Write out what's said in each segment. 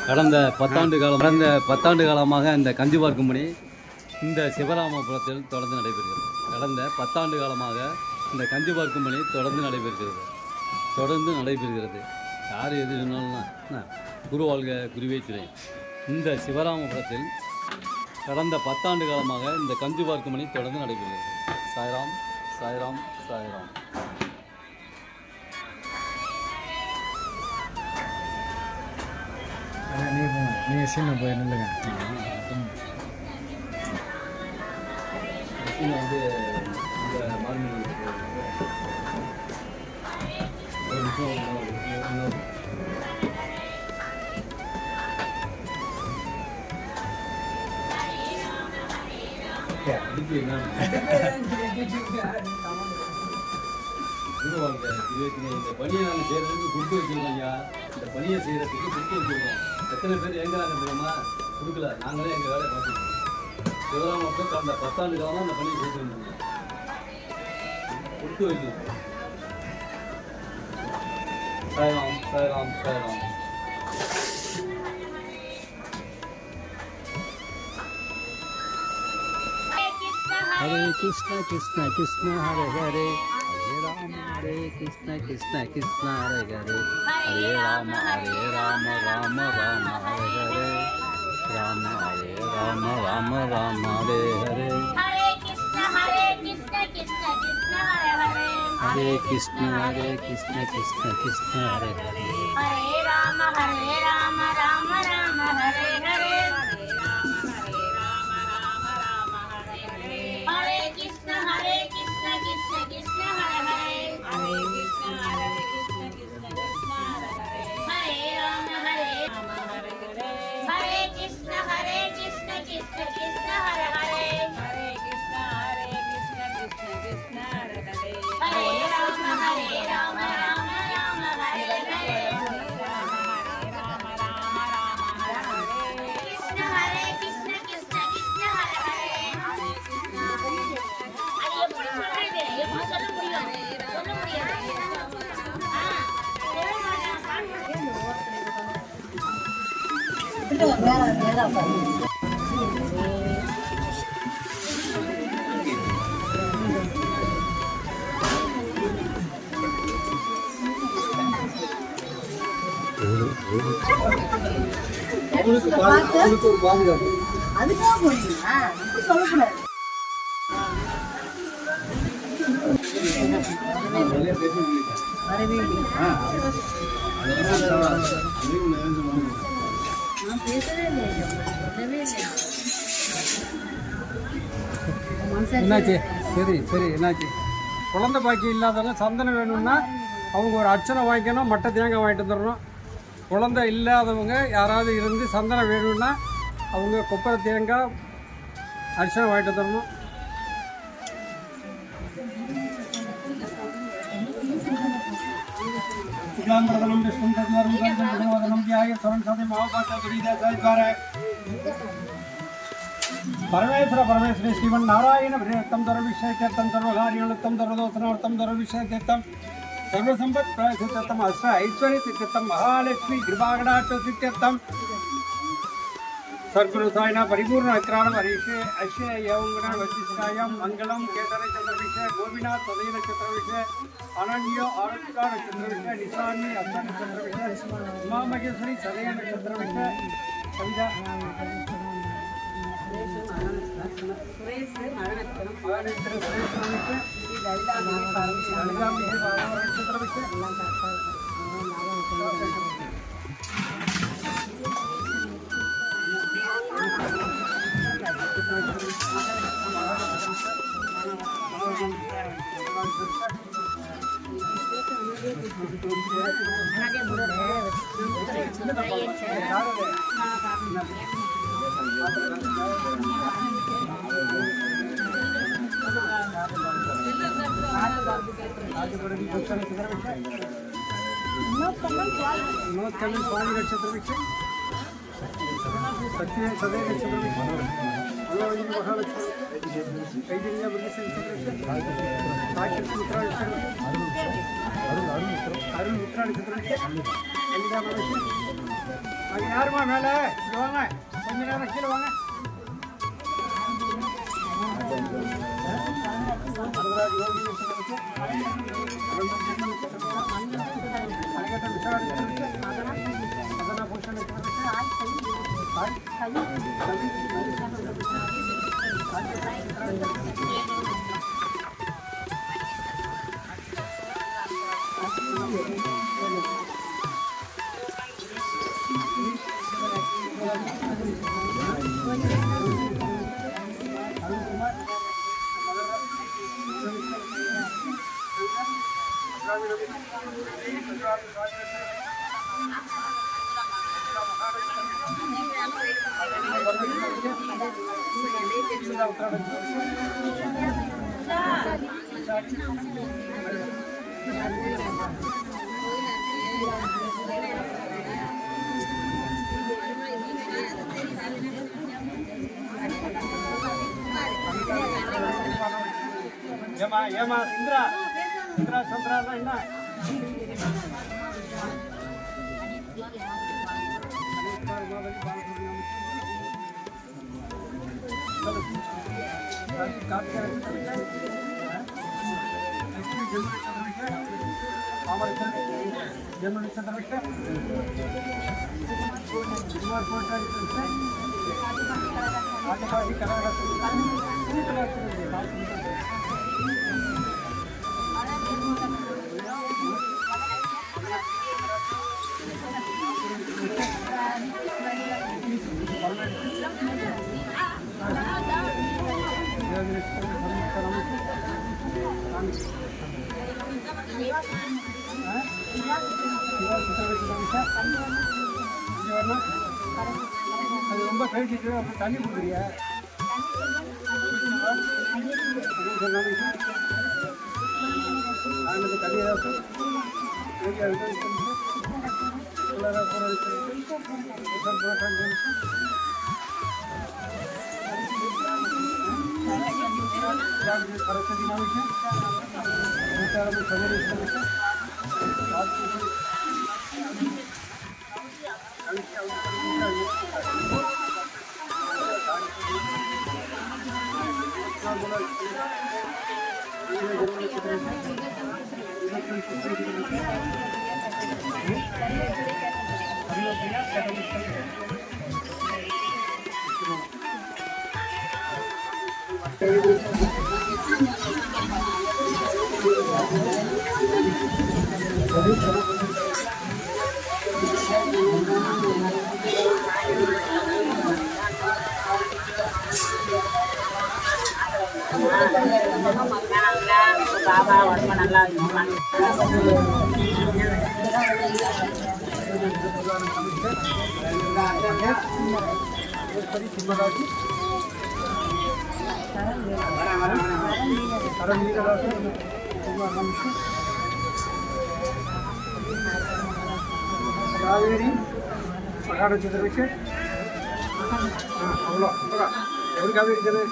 கடந்த பத்தாண்டு காலமாக இந்த கஞ்சி பார்க்கும் பணி இந்த சிவராமபுரத்தில் தொடர்ந்து நடைபெறுகிறது. கடந்த 10 ஆண்டு காலமாக இந்த கஞ்சி பார்க்கும் பணி தொடர்ந்து நடைபெறுகிறது. யார் எது சொன்னாலும்னா குரு வாழ்க குருவே துணை. இந்த சிவராமபுரத்தில் கடந்த 10 ஆண்டு காலமாக இந்த கஞ்சி பார்க்கும் பணி தொடர்ந்து நடைபெறுகிறது. சாய்ராம் சாய்ராம் சாய்ராம். நீங்கள் சின்ன போய் நில்லுங்க. வந்து இந்த மார்னிங் இந்த பணியை நாங்கள் செய்கிறதுக்கு கொடுத்து வச்சுருக்கோம் ஐயா. இந்த பணியை செய்கிறதுக்கு கொடுத்து வச்சுருக்கோம். எத்தனை பேர் எங்கிறாங்க தெரியுமா? கொடுக்கல. நாங்களே எங்கள் வேலையை பார்த்துருக்கோம். சிவராமபுரத்தில் கடந்த 10 ஆண்டு காலம் அந்த பணியை செய்து வந்தோம். கொடுத்து வைக்கணும். சாய்ராம் சாய்ராம் சாய்ராம். ஹரே கிருஷ்ணா கிருஷ்ணா கிருஷ்ணா ஹரே ஹரே, ஹரே ராம ஹரே கிருஷ்ணா கிருஷ்ணா கிருஷ்ணா ஹரே ஹரே, ஹரே ராம ராம ராம ஹரே ஹரே, ராம ஹரே ராம ராம ராம ஹரே ஹரே, ஹரே கிருஷ்ணா ஹரே கிருஷ்ணா கிருஷ்ணா கிருஷ்ணா ஹரே ஹரே, ஹரே ராம ராம ராம ஹரே ஹரே, என்னாச்சு? சரி சரி, என்னாச்சு? குழந்தை பாக்கி இல்லாதவங்க சந்தனம் வேணும்னா அவங்க ஒரு அர்ச்சனை வாங்கிக்கணும், மட்டை தேங்காய் வாங்கிட்டு வந்துடணும். குழந்தை இல்லாதவங்க யாராவது இருந்து சந்தனம் வேணும்னா அவங்க கொப்பரை தேங்காய் அர்ச்சனை வாங்கிட்டு வந்துடணும். परमेश्वर परमेश्वरी श्रीमन नारायण भृतम दरविषय तीर्थम सर्वकार्यम दरदोषनार्थम दरविषय तीर्थम सर्वसंपत् प्रसिद्धम अष्ट ऐश्वर्य सिद्धम महालक्ष्मी कृपाकटाक्ष सिद्धम सर्वसायन परिपूर्ण अक्राण हरीशे अश्य यौंगण वशिष्ठायाम मंगलम केतन चंद्र विषय गोपीनाथ सदैव नक्षत्र विषय अनन्य आरक्षका नक्षत्र विषय निशानी अष्ट नक्षत्र विषय उमा महेश्वरी सदैव नक्षत्र विषय कविता स्वामी नक्षत्र सत्य सदैव नक्षत्र யாருமா மேலே வாங்க, கொஞ்ச நேரம் கீழே வாங்க. ஏமா இந்திரா இந்திரா சந்திரா என்ன அது ரொம்ப கழிச்சிட்டு அப்புறம் தண்ணி கொடுக்குறியா தண்ணி ஏதாவது பாபா உடம்பு நல்லா இருக்கும். காவேரி மகாட சந்திரசேகர் அவ்வளோ ஒரு காவேரி தானே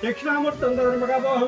దక్షిణామూర్తందరమగాభవం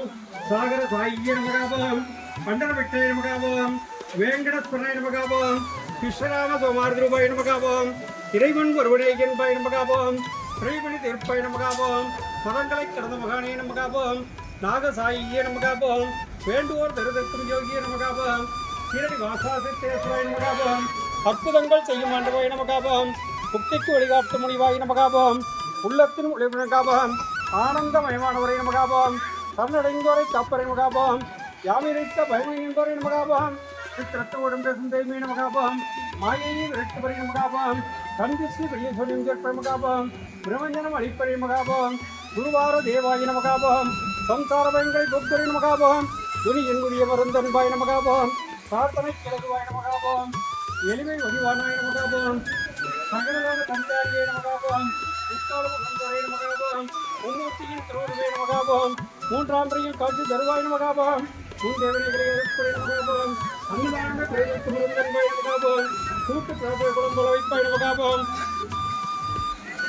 సాగర సాయ్యనమగాభవం పండర విట్టయనమగాభవం வேங்கடஸ்வரனமகாபம் கிருஷ்ணராம சோமார்திருபாயனமகாபம் இறைவன் ஒருவனே என்பாயனமகாபம் திரைமணி தீர்ப்பாயனமகாபம் மதங்களை கடந்த மகானேனமகாபம் நாகசாயியனமகாபம் வேண்டுவோர் தருதற்கும் யோகியனமகாபம் சீரடி வாசாசித்தேஸ்வராயனமகாபம் அற்புதங்கள் செய்யும் ஆண்டவாயனமகாபம் முக்திக்கு வழிகாட்டு முனிவாயனமகாபம் உள்ளத்தின் ஒளிவனகாபம் ஆனந்தமயமானவரை நமகாபம் சரணடைந்தோரை காப்பரை மகாபம் யாமிரைத்த பயமையின்போரை நமகாபம் சித்திரத்தோடும் பேசும் தெய்வீ நமகாபம் மாயையை விரட்டுபரை நமகாபம் கண்டிஸ்ரீ வெளியே சொல்லியும் கேட்பரை மகாபம் பிரமஞ்சனம் அளிப்பரை மகாபம் குருவார தேவாய நமகாபம் சம்சார பயங்களை கொத்தரை நமகாபம் துணி என்புதிய மருந்தன்பாய் நமகாபோம் பிரார்த்தனை கிழக்குவாய் நமகாபோம் எளிமை வடிவானாய் நமகாபோம் சகலலோக தந்தாரியே நமகாபோம் உத்தாளமு சந்தோரே நமகாபோம் மும்மூர்த்தியின் திருவுருவே நமகாபோம் மூன்றாம் பிறையில் காட்சி தருவாய் நமகாபோம் உன் தேவனைகளை எதிர்ப்புரை நமகாபோம் அன்னதான குறைகளுக்கு முருந்தன்பாய் நமகாபோம் கூட்டு பிரார்த்தனை குளம்பல வைப்பாய் நமகாபோம்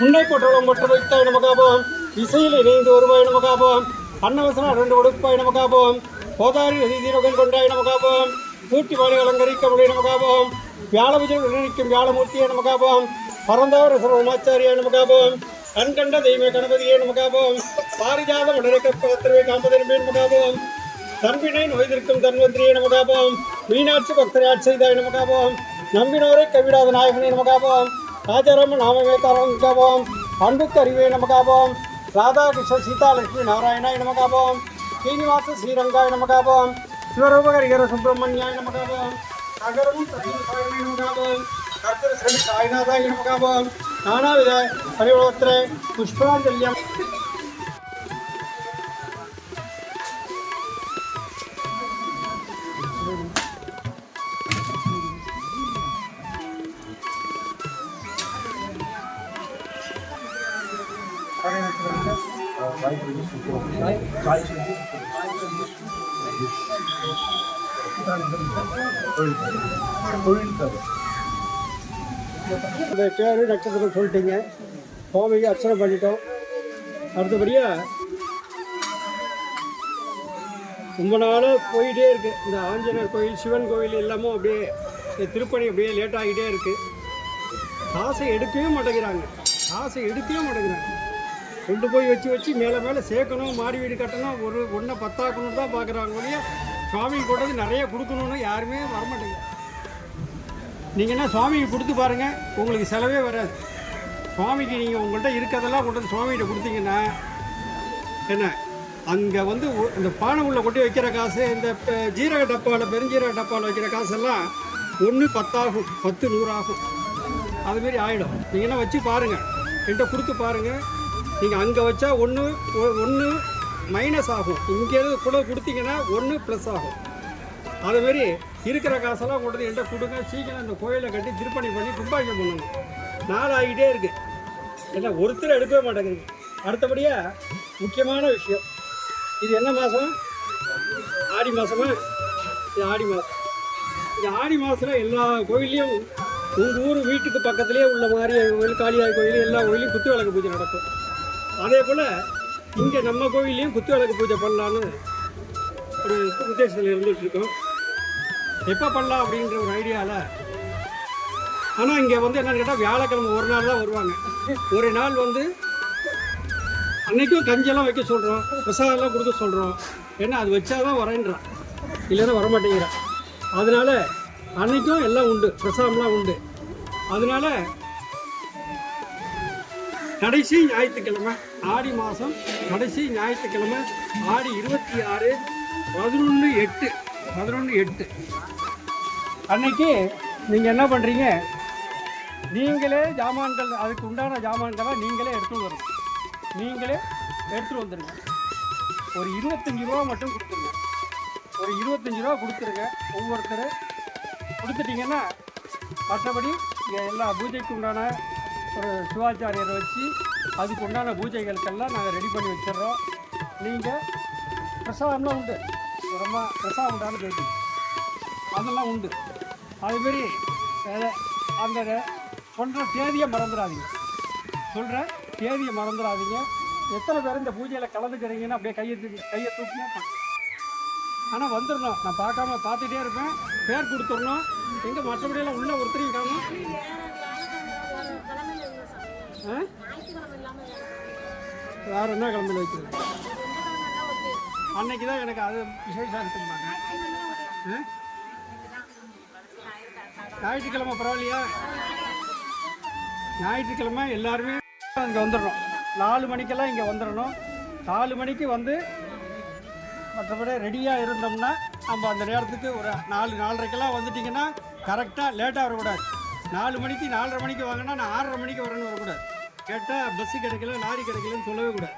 முன்னை போட்டோளம் மற்ற வைத்தாய் நமகாபோம் இசையில் இணைந்து வருவாய் நமகாபோம் அன்னவசன 2 ஒடுப்பாய் நமகாபோம் போதாரி நதிதீரகன் கொண்டாய் நமகாபோம் பூட்டி வாழை அலங்கரிக்க முடிய நமகாபோம் வியாழபுஜம் நிர்ணயிக்கும் வியாழமூர்த்தியை நமகாபோம் பரந்தவர் சர்வமாச்சாரியாய் நமகாபோம் கண்கண்ட தெய்வ கணபதியே நமகாபோம் பாரிஜாத மண்டலக்கற்பகத்திரவே காம்பதன்பே நமகாபோம் தன்பினை நோய்திருக்கும் தன்வந்திரியை நமகாபோம் மீனாட்சி பக்தரையாட்சி செய்தாய் நமகாபோம் நம்பினோரை கைவிடாத நாயகனை நமகாபோம் ராஜாராம நாமமே நமகாபோம் அன்புக்கு அறிவே நமகாபோம் ராதாகிருஷ்ண சீதாலட்சுமி நாராயணாய் நமகாபோம் ஸ்ரீனிவாச ஸ்ரீரங்காய் நமகாபோம் சிவரூபகரிகர சுப்பிரமணியாய் நமகாபோம் நகரமும் சத்யசாயினாய் நமகாபோம் கர்த்தர ஸ்ரீ சாய்நாதாய் நமகாபோம் நானாவித பரிவளத்திரே புஷ்பாஞ்சல்யம் பேர் நட்சத்திரம் சொல்லிட்டீங்க சுவாமிக்கு அர்ச்சனை பண்ணிட்டோம் அடுத்தபடியாக ரொம்ப நாளாக போயிட்டே இருக்குது இந்த ஆஞ்சநேயர் கோயில் சிவன் கோயில் எல்லாமும் அப்படியே திருப்பணி அப்படியே லேட் ஆகிட்டே இருக்குது காசை எடுக்கவே மாட்டேங்கிறாங்க கொண்டு போய் வச்சு மேலே மேலே சேர்க்கணும் மாடி வீடு கட்டணும் ஒன்றை பத்தாக்கணும் தான் பார்க்குறாங்க ஒழிய சுவாமிக்கு போட்டது நிறைய கொடுக்கணுன்னு யாருமே வரமாட்டேங்க. நீங்கள் என்ன சுவாமிக்கு கொடுத்து பாருங்கள், உங்களுக்கு செலவே வராது. சுவாமிக்கு நீங்கள் உங்கள்கிட்ட இருக்கிறதெல்லாம் கொண்டு வந்து சுவாமிகிட்ட கொடுத்தீங்கன்னா என்ன அங்கே வந்து இந்த பானை உள்ள கொட்டி வைக்கிற காசு, இந்த ஜீரக டப்பாவில் பெருஞ்சீரக டப்பாவில் வைக்கிற காசெல்லாம் 1 10 ஆகும், 10 100 ஆகும். அதுமாரி ஆகிடும். நீங்கள் என்ன வச்சு பாருங்கள், என்கிட்ட கொடுத்து பாருங்கள். நீங்கள் அங்கே வச்சா ஒன்று மைனஸ் ஆகும், இங்கே கூட கொடுத்தீங்கன்னா 1 ப்ளஸ் ஆகும். அதுமாரி இருக்கிற காசெல்லாம் கொண்டு வந்து என்கிட்ட கொடுங்க, சீக்கிரம் இந்த கோயிலை கட்டி திருப்பணி பண்ணி கும்பாபிஷேகம் பண்ணணும். நாள் ஆகிட்டே இருக்குது, ஏன்னா ஒருத்தர் எடுக்கவே மாட்டேங்கிறீங்க. அடுத்தபடியாக முக்கியமான விஷயம், இது என்ன மாதம்? ஆடி மாதமா? இது ஆடி மாதம். இந்த ஆடி மாதத்தில் எல்லா கோயிலையும் உங்கள் ஊர் வீட்டுக்கு பக்கத்துலேயே உள்ள மாதிரி கோயில், காளியாய் கோயில், எல்லா கோயிலையும் குத்து விளக்கு பூஜை நடக்கும். அதே போல் இங்கே நம்ம கோயிலையும் குத்து விளக்கு பூஜை பண்ணலான்னு ஒரு உத்தேசத்தில் இருந்துகிட்ருக்கோம். எப்போ பண்ணலாம் அப்படின்ற ஒரு ஐடியாவில். ஆனால் இங்கே வந்து என்னென்னு கேட்டால் வியாழக்கிழமை ஒரு நாள் தான் வருவாங்க. ஒரு நாள் வந்து அன்றைக்கும் கஞ்செல்லாம் வைக்க சொல்கிறோம், பிரசாதம்லாம் கொடுக்க சொல்கிறோம். ஏன்னா அது வச்சா தான் வரேன்றான், இல்லைன்னா வரமாட்டேங்கிறான். அதனால் அன்றைக்கும் எல்லாம் உண்டு, பிரசாதம்லாம் உண்டு. அதனால் கடைசி ஞாயிற்றுக்கிழமை, ஆடி மாதம் கடைசி ஞாயிற்றுக்கிழமை, ஆடி 26 11/8 அன்னைக்கு நீங்கள் என்ன பண்ணுறீங்க, நீங்களே ஜாமான்கள், அதுக்கு உண்டான ஜாமான்களை நீங்களே எடுத்துகிட்டு வரணும். நீங்களே எடுத்துகிட்டு வந்துடுங்க. ஒரு 25 ரூபா மட்டும் கொடுத்துருங்க. ஒரு 25 ரூபா கொடுத்துருங்க ஒவ்வொருத்தர். கொடுத்துட்டிங்கன்னா மற்றபடி இங்கே எல்லா பூஜைக்கு உண்டான ஒரு சிவாச்சாரியரை வச்சு அதுக்கு உண்டான பூஜைகளுக்கெல்லாம் நாங்கள் ரெடி பண்ணி வச்சிடுறோம். நீங்கள் பிரசாதம்லாம் உண்டு, ரொம்ப பிரசாதம் உண்டான பேட்டி அதெல்லாம் உண்டு. அதுமாரி அந்த சொல்கிற தேதியை மறந்துடாதீங்க. எத்தனை பேர் இந்த பூஜையில் கலந்துக்கிறீங்கன்னு அப்படியே கையை தூக்கினா ஆனால் வந்துடணும். நான் பார்த்துட்டே இருப்பேன், பேர் கொடுத்துடணும். எங்கே மற்றபடியெல்லாம் உள்ள ஒருத்தரையும் காணும். வேறு என்ன கிளம்பில் வைக்கிறது? அன்னைக்கு தான் எனக்கு அது விசேஷம் இருக்கும்பாங்க. ஞாயிற்றுக்கிழமை பரவாயில்லையா? ஞாயிற்றுக்கிழமை எல்லாருமே இங்கே வந்துடணும். 4 மணிக்கெல்லாம் இங்கே வந்துடணும். 4 மணிக்கு வந்து மற்றபடி ரெடியாக இருந்தோம்னா நம்ம அந்த நேரத்துக்கு ஒரு 4:30க்கெல்லாம் வந்துட்டிங்கன்னா கரெக்டாக லேட்டாக வரக்கூடாது. 4 மணிக்கு 4:30 மணிக்கு வாங்கினா நான் 6:30 மணிக்கு வரேன்னு வரக்கூடாது. கேட்டால் பஸ்ஸு கிடைக்கல, லாரி கிடைக்கலன்னு சொல்லவே கூடாது.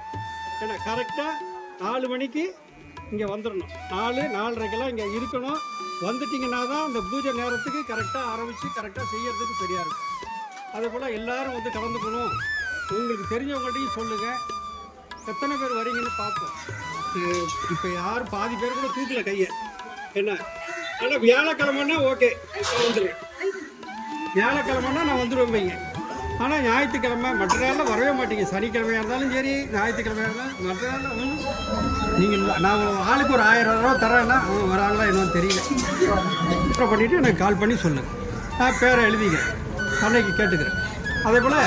ஏன்னா கரெக்டாக 4 மணிக்கு இங்கே வந்துடணும். 4:30க்கெல்லாம் இங்கே இருக்கணும். வந்துட்டிங்கன்னா தான் அந்த பூஜை நேரத்துக்கு கரெக்டாக ஆரம்பித்து கரெக்டாக செய்யறதுக்கு சரியாக இருக்கும். அதேபோல் எல்லோரும் வந்து கலந்துக்கணும். உங்களுக்கு தெரிஞ்சவங்கள்ட்டையும் சொல்லுங்கள். எத்தனை பேர் வரீங்கன்னு பார்ப்போம். இப்போ யாரும் பாதி பேர் கூட தூக்கல கையை என்ன. ஆனால் வியாழக்கிழமைன்னா ஓகே வந்துடுவேன். வியாழக்கிழமைன்னா நான் வந்துடுவேன் வைங்க. ஆனால் ஞாயிற்றுக்கிழமை மற்ற நாளில் வரவே மாட்டீங்க. சனிக்கிழமையாக இருந்தாலும் சரி, ஞாயிற்றுக்கிழமையாக இருந்தாலும் மற்ற நாளில் நீங்கள் நான் ஆளுக்கு ஒரு 1000 ரூபா தரேன்னா வராங்களா என்னன்னு தெரியல. பண்ணிவிட்டு எனக்கு கால் பண்ணி சொல்லுங்கள். நான் பேரை எழுதிக்கிறேன், அன்னைக்கு கேட்டுக்கிறேன். அதே போல்